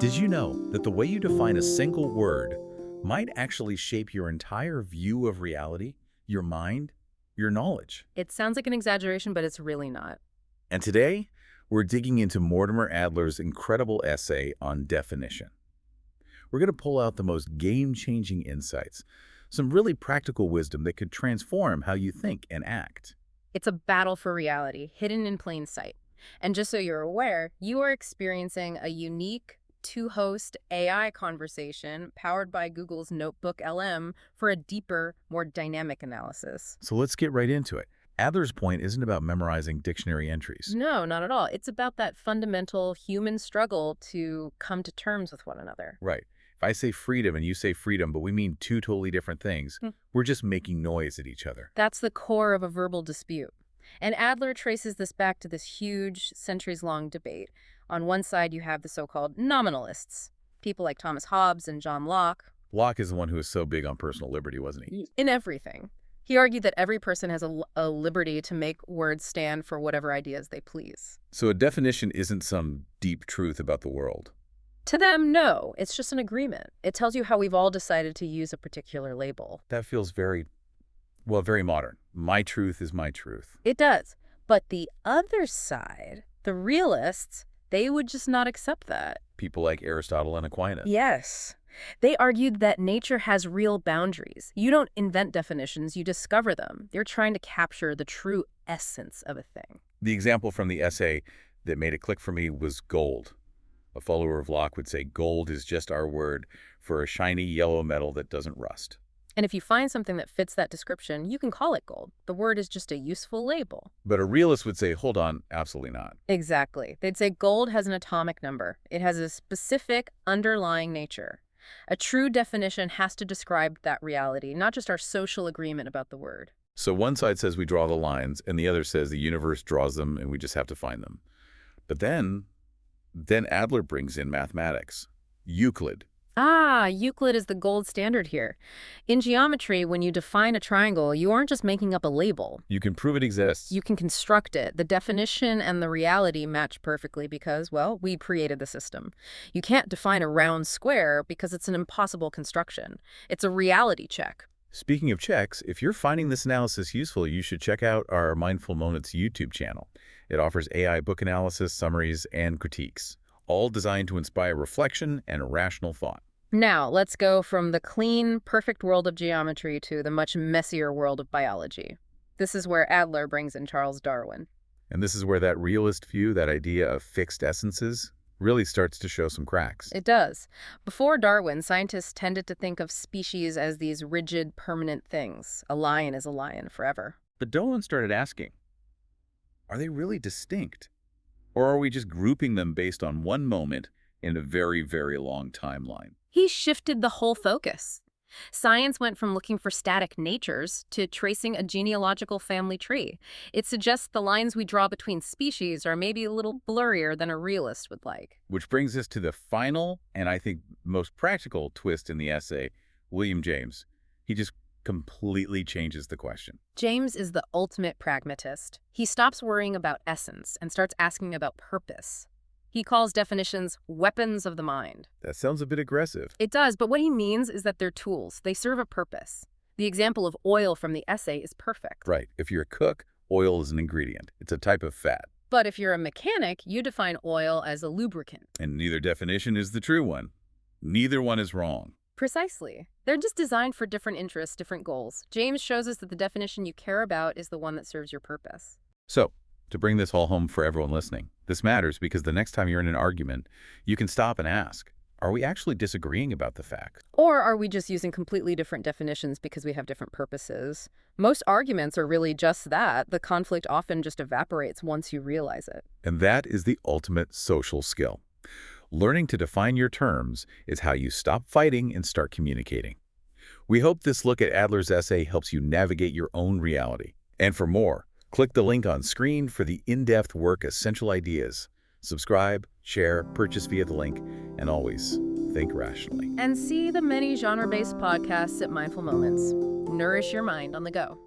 Did you know that the way you define a single word might actually shape your entire view of reality, your mind, your knowledge? It sounds like an exaggeration, but it's really not. And today, we're digging into Mortimer Adler's incredible essay on definition. We're going to pull out the most game-changing insights, some really practical wisdom that could transform how you think and act. It's a battle for reality, hidden in plain sight. And just so you're aware, you are experiencing a unique two-host AI conversation powered by Google's Notebook LM for a deeper, more dynamic analysis. So let's get right into it. Adler's point isn't about memorizing dictionary entries. No, not at all. It's about that fundamental human struggle to come to terms with one another. Right. If I say freedom and you say freedom, but we mean two totally different things, we're just making noise at each other. That's the core of a verbal dispute. And Adler traces this back to this huge, centuries-long debate. On one side, you have the so-called nominalists, people like Thomas Hobbes and John Locke. Locke is the one who was so big on personal liberty, wasn't he? In everything. He argued that every person has a liberty to make words stand for whatever ideas they please. So a definition isn't some deep truth about the world. To them, no. It's just an agreement. It tells you how we've all decided to use a particular label. That feels very modern. My truth is my truth. It does. But the other side, the realists, they would just not accept that. People like Aristotle and Aquinas. Yes. They argued that nature has real boundaries. You don't invent definitions, you discover them. They're trying to capture the true essence of a thing. The example from the essay that made it click for me was gold. A follower of Locke would say gold is just our word for a shiny yellow metal that doesn't rust. And if you find something that fits that description, you can call it gold. The word is just a useful label. But a realist would say, hold on, absolutely not. Exactly. They'd say gold has an atomic number. It has a specific underlying nature. A true definition has to describe that reality, not just our social agreement about the word. So one side says we draw the lines, and the other says the universe draws them, and we just have to find them. But then Adler brings in mathematics. Euclid. Euclid is the gold standard here. In geometry, when you define a triangle, you aren't just making up a label. You can prove it exists. You can construct it. The definition and the reality match perfectly because, well, we created the system. You can't define a round square because it's an impossible construction. It's a reality check. Speaking of checks, if you're finding this analysis useful, you should check out our Mindful Moments YouTube channel. It offers AI book analysis, summaries, and critiques, all designed to inspire reflection and rational thought. Now, let's go from the clean, perfect world of geometry to the much messier world of biology. This is where Adler brings in Charles Darwin. And this is where that realist view, that idea of fixed essences, really starts to show some cracks. It does. Before Darwin, scientists tended to think of species as these rigid, permanent things. A lion is a lion forever. But Darwin started asking, are they really distinct? Or are we just grouping them based on one moment in a very, very long timeline? He shifted the whole focus. Science went from looking for static natures to tracing a genealogical family tree. It suggests the lines we draw between species are maybe a little blurrier than a realist would like. Which brings us to the final, and I think most practical twist in the essay, William James. He just completely changes the question. James is the ultimate pragmatist. He stops worrying about essence and starts asking about purpose. He calls definitions weapons of the mind. That sounds a bit aggressive. It does, but what he means is that they're tools. They serve a purpose. The example of oil from the essay is perfect. Right. If you're a cook, oil is an ingredient. It's a type of fat. But if you're a mechanic, you define oil as a lubricant. And neither definition is the true one. Neither one is wrong. Precisely. They're just designed for different interests, different goals. James shows us that the definition you care about is the one that serves your purpose. So, to bring this all home for everyone listening, this matters because the next time you're in an argument, you can stop and ask, are we actually disagreeing about the facts? Or are we just using completely different definitions because we have different purposes? Most arguments are really just that. The conflict often just evaporates once you realize it. And that is the ultimate social skill. Learning to define your terms is how you stop fighting and start communicating. We hope this look at Adler's essay helps you navigate your own reality. And for more, click the link on screen for the in-depth work Essential Ideas. Subscribe, share, purchase via the link, and always think rationally. And see the many genre-based podcasts at Mindful Moments. Nourish your mind on the go.